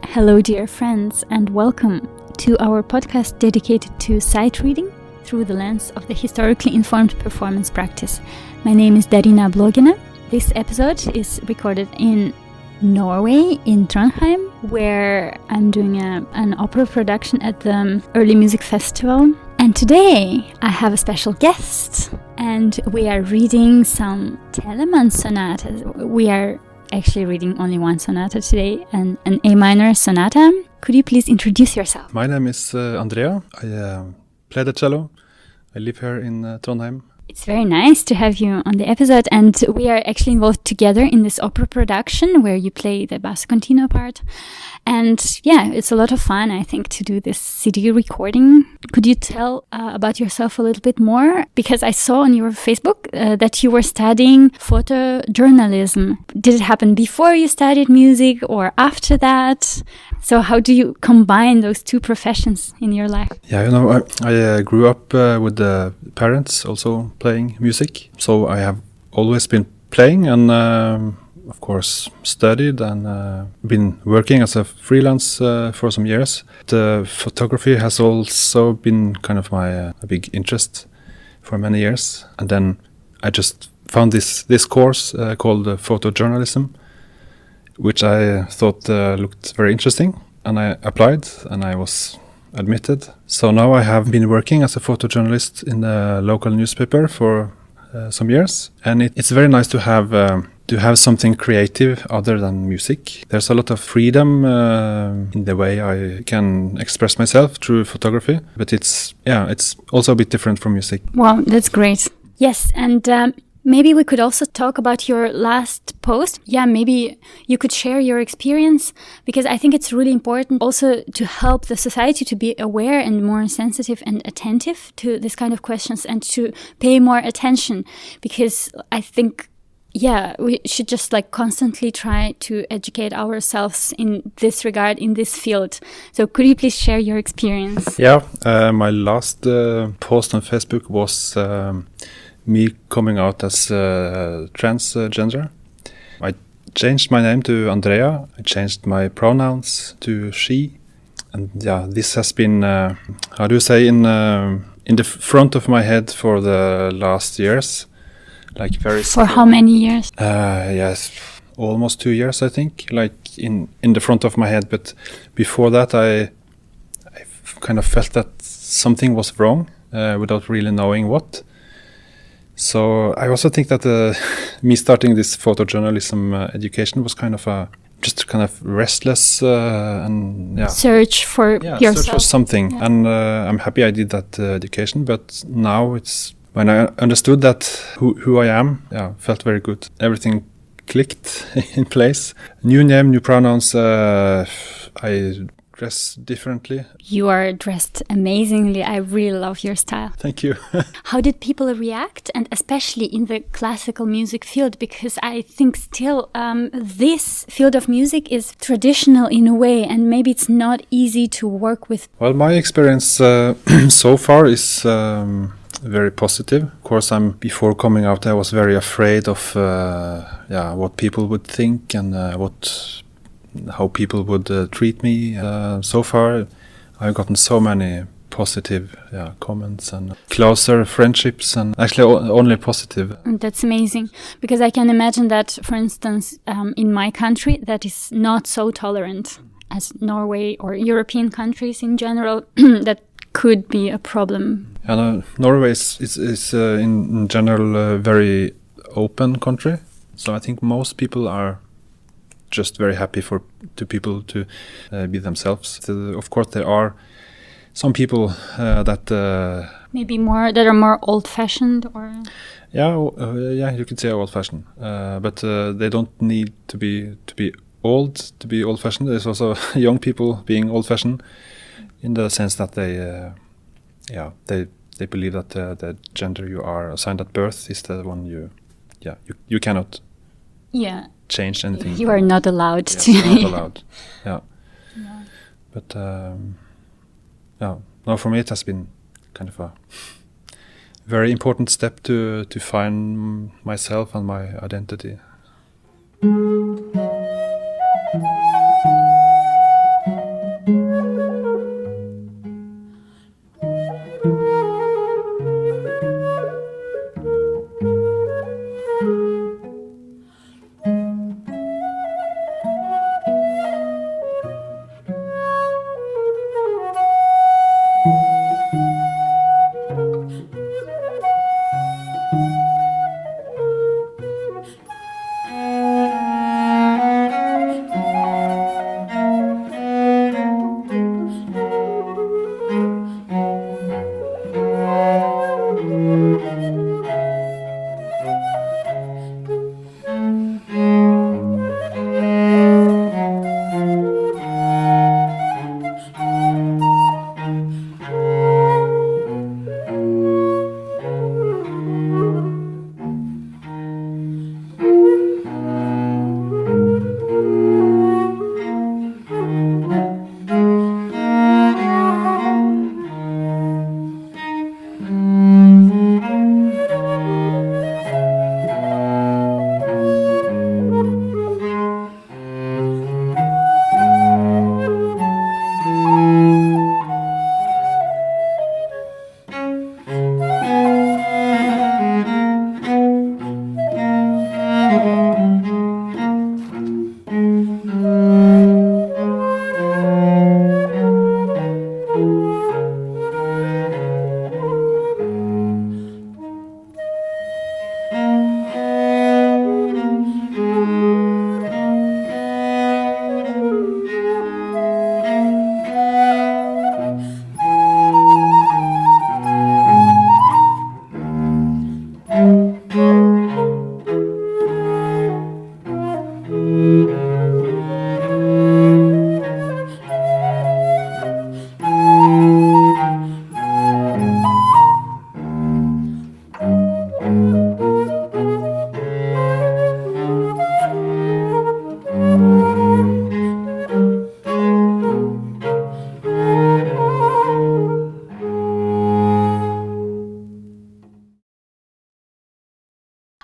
Hello, dear friends, and welcome to our podcast dedicated to sight reading through the lens of the historically informed performance practice. My name is Andrea Blåsmo-Falnes. This episode is recorded in Norway, in Trondheim, where I'm doing an opera production at the Early Music Festival. And today I have a special guest, and we are reading some Telemann sonatas. We are actually reading only one sonata today, an A minor sonata. Could you please introduce yourself? My name is Andrea. I play the cello. I live here in Trondheim. It's very nice to have you on the episode, and we are actually involved together in this opera production where you play the basso continuo part. And yeah, it's a lot of fun, I think, to do this CD recording. Could you tell about yourself a little bit more? Because I saw on your Facebook that you were studying photojournalism. Did it happen before you studied music or after that? So how do you combine those two professions in your life? Yeah, I grew up with the parents also playing music. So I have always been playing and of course studied and been working as a freelance for some years. The photography has also been kind of my a big interest for many years. And then I just found this course called photojournalism, which I thought looked very interesting, and I applied and I was admitted. So now I have been working as a photojournalist in a local newspaper for some years, and it's very nice to have something creative other than music. There's a lot of freedom in the way I can express myself through photography, but it's also a bit different from music. Wow, that's great. Yes, and maybe we could also talk about your last post. Yeah, maybe you could share your experience, because I think it's really important also to help the society to be aware and more sensitive and attentive to this kind of questions and to pay more attention, because I think, yeah, we should just constantly try to educate ourselves in this regard, in this field. So could you please share your experience? Yeah, my last post on Facebook was me coming out as transgender. I changed my name to Andrea. I changed my pronouns to she. And yeah, this has been, how do you say, in the front of my head for the last years. For how many years? Yes, almost 2 years, I think, in the front of my head. But before that, I kind of felt that something was wrong without really knowing what. So I also think that me starting this photojournalism education was kind of just restless and search for yourself. Search for something. Yeah. And I'm happy I did that education. But now it's when I understood that who I am, felt very good. Everything clicked in place. New name, new pronouns. I dress differently. You are dressed amazingly. I really love your style. Thank you. How did people react, and especially in the classical music field? Because I think still this field of music is traditional in a way, and maybe it's not easy to work with. Well, my experience so far is very positive. Of course, before coming out, I was very afraid of what people would think and how people would treat me. So far, I've gotten so many positive comments and closer friendships, and actually only positive. That's amazing, because I can imagine that, for instance, in my country, that is not so tolerant as Norway or European countries in general. That could be a problem. Norway is in general a very open country, so I think most people are just very happy to people to be themselves. Of course, there are some people that maybe that are more old-fashioned, or you could say old-fashioned, but they don't need to be old to be old-fashioned. There's also young people being old-fashioned, in the sense that they believe that the gender you are assigned at birth is the one you cannot change anything. You are not allowed to. You're not allowed. Yeah. But now for me it has been kind of a very important step to find myself and my identity.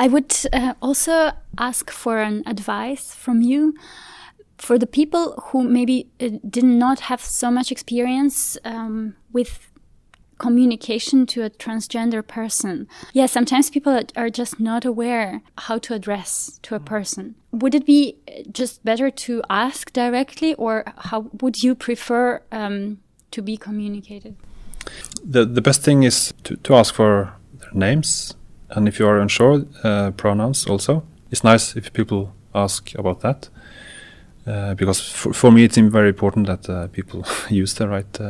I would also ask for an advice from you for the people who maybe did not have so much experience with communication to a transgender person. Yeah, sometimes people are just not aware how to address to a person. Would it be just better to ask directly, or how would you prefer to be communicated? The best thing is to ask for their names, and if you are unsure, pronouns also. It's nice if people ask about that, because for me it's very important that people use the right.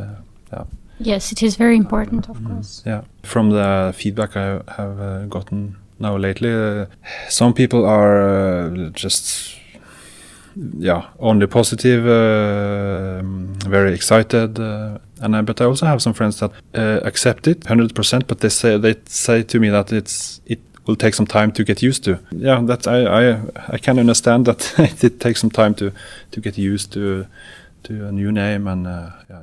Yes, it is very important, of course. Yeah, from the feedback I have gotten now lately, some people are just only positive, very excited, but I also have some friends that accept it 100%, but they say to me that it will take some time to get used to. Yeah, that I can understand that it takes some time to get used to a new name and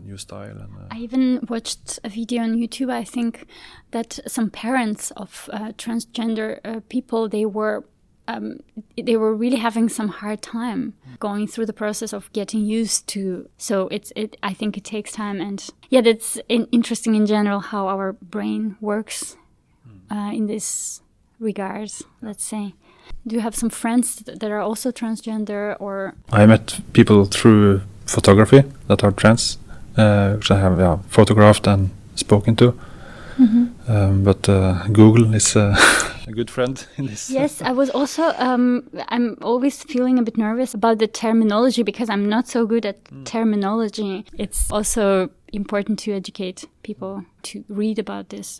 new style. And I even watched a video on YouTube. I think that some parents of transgender people, they were really having some hard time going through the process of getting used to. So I think it takes time, and that's interesting in general how our brain works in this regard. Let's say. Do you have some friends that are also transgender, or? I met people through photography that are trans, which I have photographed and spoken to. Mm-hmm. But Google is a good friend in this. Yes, I was also, I'm always feeling a bit nervous about the terminology because I'm not so good at terminology. It's also important to educate people to read about this.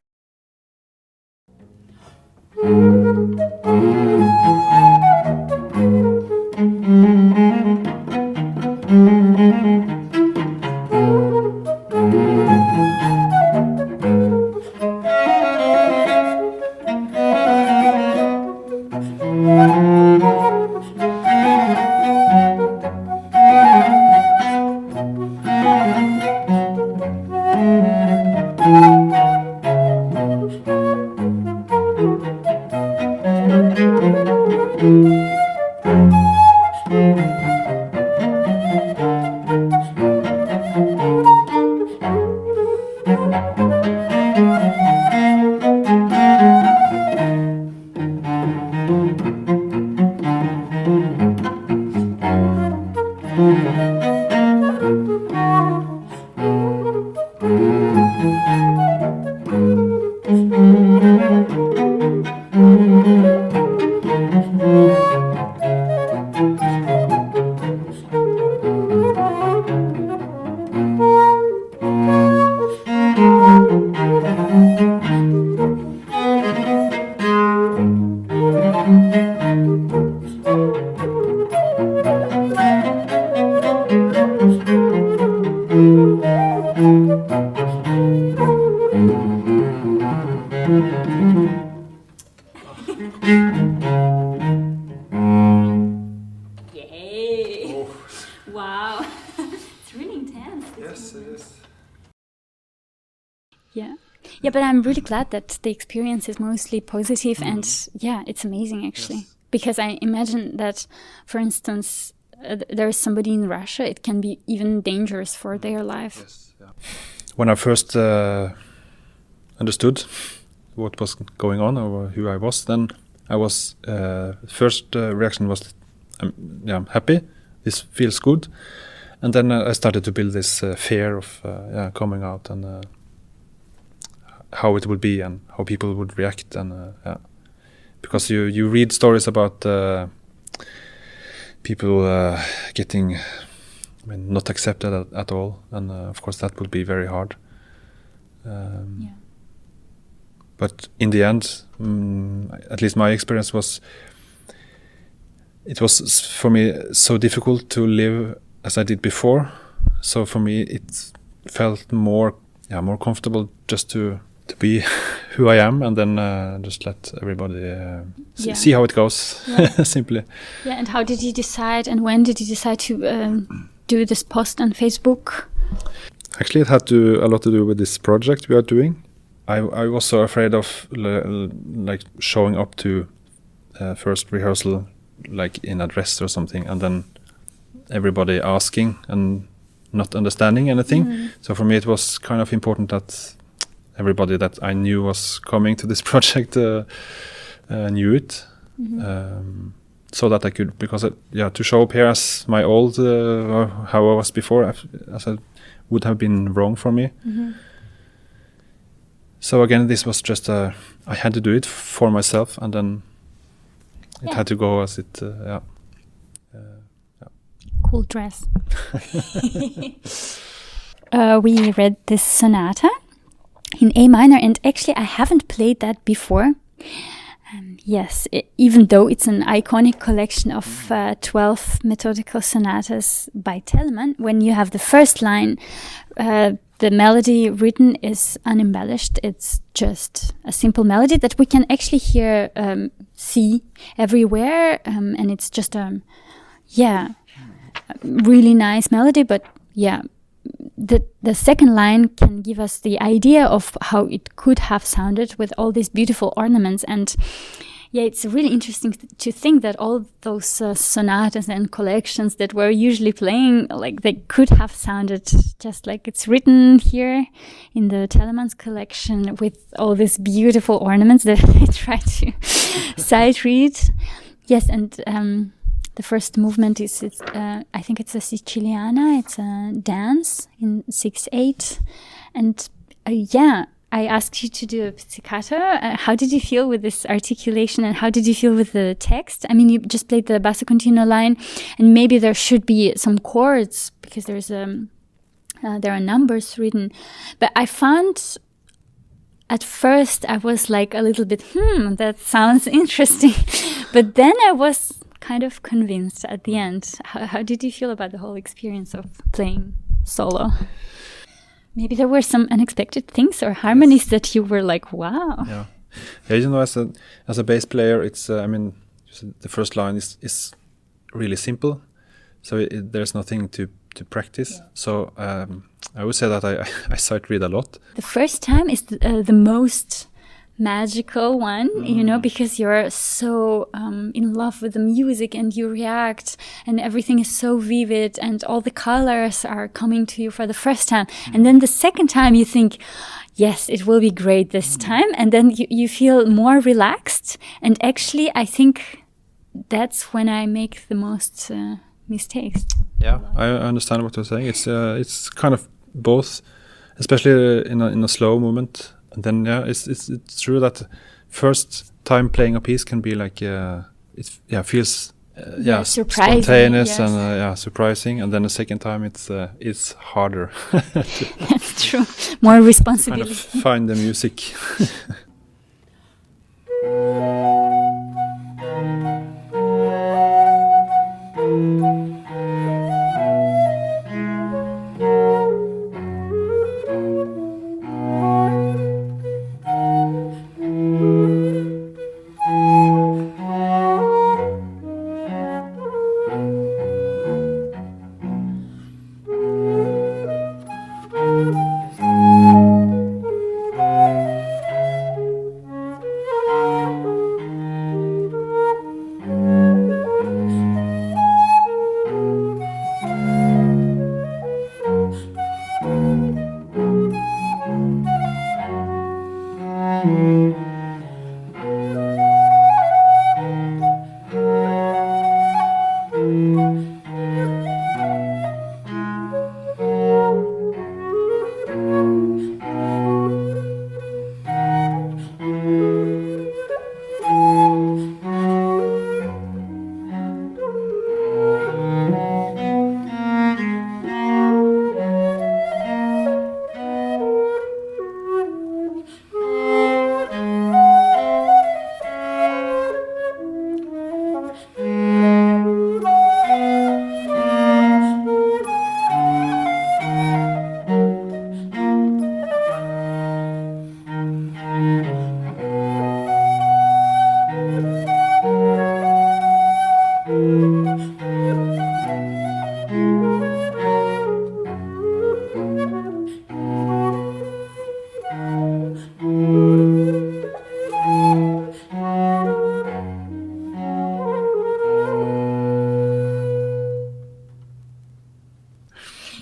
Yay! Oh. Wow, it's really intense. Yes, it is. Yeah, but I'm really glad that the experience is mostly positive, and it's amazing actually. Yes. Because I imagine that, for instance, there is somebody in Russia, it can be even dangerous for their life. Yes, yeah. When I first understood what was going on or who I was, then I was first reaction was I'm happy, this feels good, and then I started to build this fear of coming out and how it would be and how people would react, and because you read stories about people getting not accepted at all, and of course that would be very hard. But in the end, at least my experience was, it was for me so difficult to live as I did before. So for me, it felt more comfortable just to be who I am, and then just let everybody see how it goes, simply. Yeah, and how did you decide, and when did you decide to do this post on Facebook? Actually, it had a lot to do with this project we are doing. I was so afraid of like showing up to first rehearsal like in a dress or something, and then everybody asking and not understanding anything. So for me it was kind of important that everybody that I knew was coming to this project knew it, so that I could, because to show up here as my old or how I was before, as I would have been wrong for me. So again, this was just I had to do it for myself, and then it had to go as it. Cool dress. We read this sonata in A minor, and actually I haven't played that before. Yes, even though it's an iconic collection of 12 methodical sonatas by Telemann, when you have the first line, the melody written is unembellished. It's just a simple melody that we can actually hear, see everywhere, and it's just a really nice melody. But the second line can give us the idea of how it could have sounded with all these beautiful ornaments. And it's really interesting to think that all those sonatas and collections that we're usually playing, like they could have sounded just like it's written here in the Telemann's collection, with all these beautiful ornaments that I try to sight read. Yes, and the first movement is I think it's a Siciliana. It's a dance in 6/8, and I asked you to do a pizzicato. How did you feel with this articulation, and how did you feel with the text? I mean, you just played the basso continuo line, and maybe there should be some chords because there's there are numbers written. But I found at first I was like a little bit, that sounds interesting. But then I was kind of convinced at the end. How did you feel about the whole experience of playing solo? Maybe there were some unexpected things or harmonies that you were like, wow. Yeah, as a bass player, it's I mean, the first line is really simple, so there's nothing to practice. So I would say that I sight read a lot. The first time is the most magical one, because you're so in love with the music, and you react, and everything is so vivid, and all the colors are coming to you for the first time. And then the second time you think, yes, it will be great this time. And then you feel more relaxed. And actually, I think that's when I make the most mistakes. Yeah, I understand what you're saying. It's kind of both, especially in a slow movement. And then it's true that first time playing a piece can be like it feels spontaneous, and surprising, and then the second time it's harder. That's true. More responsibility. Kind of find the music.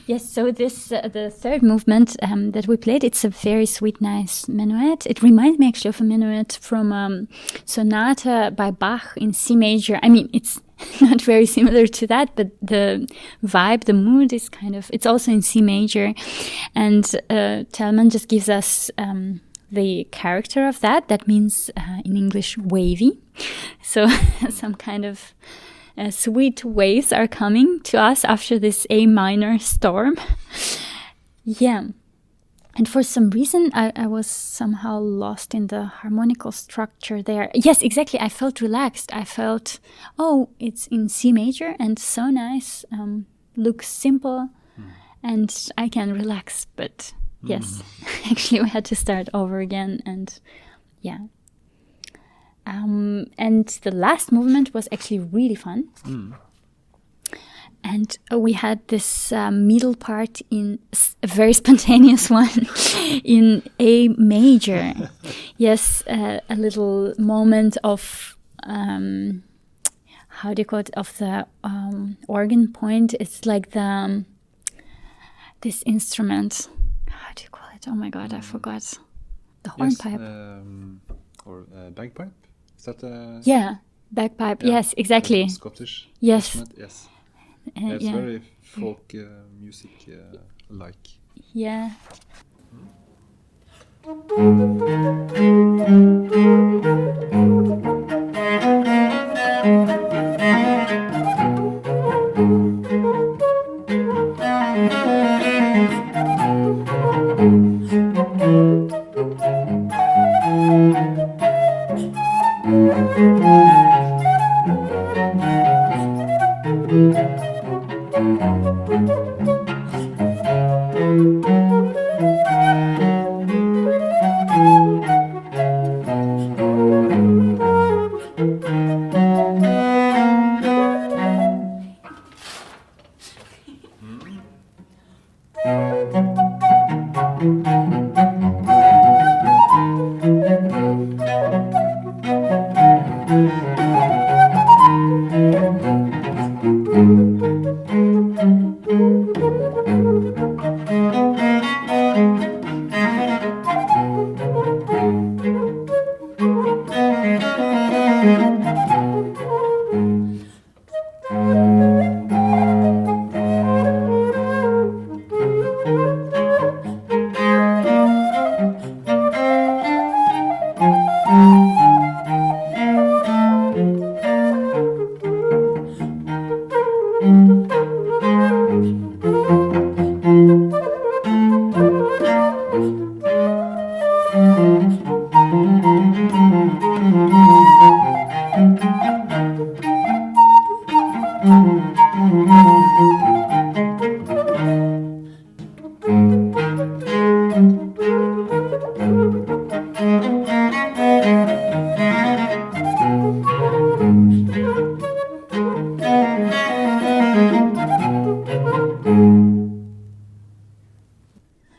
Yes, so this the third movement that we played, it's a very sweet, nice minuet. It reminds me actually of a minuet from Sonata by Bach in C major. I mean, it's not very similar to that, but the vibe, the mood is it's also in C major. And Telemann just gives us the character of that. That means in English, wavy. So some kind of sweet waves are coming to us after this A minor storm. Yeah. And for some reason, I was somehow lost in the harmonical structure there. Yes, exactly. I felt relaxed. I felt, oh, it's in C major and so nice. Looks simple and I can relax. But yes, actually we had to start over again. And yeah. And the last movement was actually really fun. And we had this middle part in a very spontaneous one in A major. Yes, a little moment of, how do you call it, of the organ point. It's like this instrument. How do you call it? Oh my God, I forgot. The hornpipe. Or bagpipe? Is that yeah, bagpipe. Yeah. Yes, exactly. Scottish. Yes. Instrument. Yes. It's very folk music like. Yeah.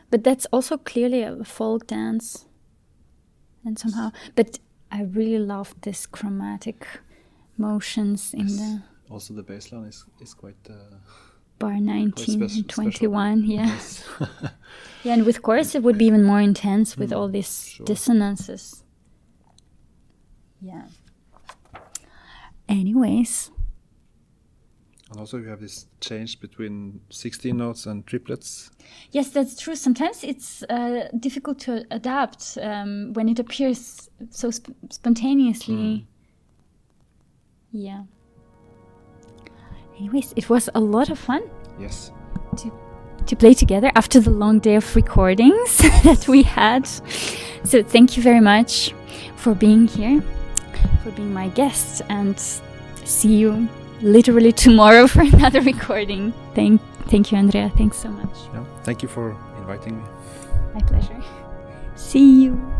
But that's also clearly a folk dance, and somehow. But I really love this chromatic motions in the. Also, the bass line is quite. Bar 19 and 21, special. yeah. Yes. Yeah, and with chorus it would be even more intense with all these dissonances. Yeah. Anyways. And also you have this change between 16 notes and triplets. Yes, that's true. Sometimes it's difficult to adapt when it appears so spontaneously. Yeah. Anyways, it was a lot of fun. Yes. To play together after the long day of recordings that we had. So thank you very much for being here, for being my guest, and see you literally tomorrow for another recording. Thank you, Andrea. Thanks so much. Yeah. Thank you for inviting me. My pleasure. See you.